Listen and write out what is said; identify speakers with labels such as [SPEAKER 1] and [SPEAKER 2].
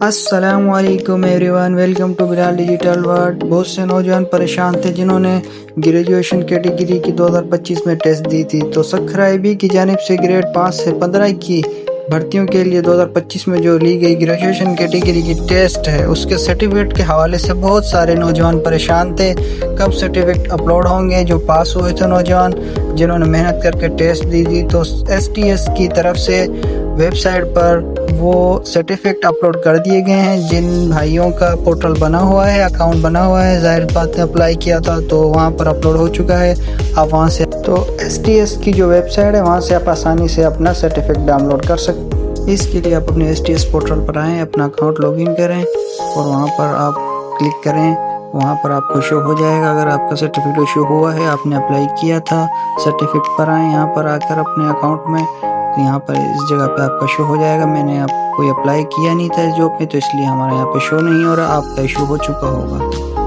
[SPEAKER 1] السلام علیکم everyone, welcome to Bilal digital world. بہت سے نوجوان پریشان تھے جنہوں نے گریجویشن کیٹیگری کی 2025 میں ٹیسٹ دی تھی، تو سکرائبی کی جانب سے گریڈ 5 سے 15 کی بھرتیوں کے لیے 2025 میں جو لی گئی گریجویشن کیٹیگری کی ٹیسٹ ہے اس کے سرٹیفکیٹ کے حوالے سے بہت سارے نوجوان پریشان تھے۔ کب سرٹیفکیٹ اپلوڈ ہوں گے؟ جو پاس ہوئے تھے نوجوان جنہوں نے محنت کر کے ٹیسٹ دی تھی، تو STS کی طرف سے ویب سائٹ پر وہ سرٹیفکیٹ اپلوڈ کر دیے گئے ہیں۔ جن بھائیوں کا پورٹل بنا ہوا ہے، اکاؤنٹ بنا ہوا ہے، ظاہر بات نے اپلائی کیا تھا تو وہاں پر اپلوڈ ہو چکا ہے۔ آپ وہاں سے تو STS کی جو ویب سائٹ ہے وہاں سے آپ آسانی سے اپنا سرٹیفکیٹ ڈاؤن لوڈ کر سکتے ہیں۔ اس کے لیے آپ اپنے STS پورٹل پر آئیں، اپنا اکاؤنٹ لاگ ان کریں اور وہاں پر آپ کلک کریں۔ وہاں پر آپ کو شو ہو جائے گا، اگر آپ کا سرٹیفکیٹ شو ہوا ہے، آپ نے اپلائی کیا تھا، سرٹیفکیٹ پر آئیں، یہاں پر آ کر اپنے اکاؤنٹ میں، تو یہاں پر اس جگہ پہ آپ کا شو ہو جائے گا۔ میں نے کوئی اپلائی کیا نہیں تھا اس جاب میں، تو اس لیے ہمارے یہاں پہ شو نہیں ہو رہا، آپ کا ایشو ہو چکا ہوگا۔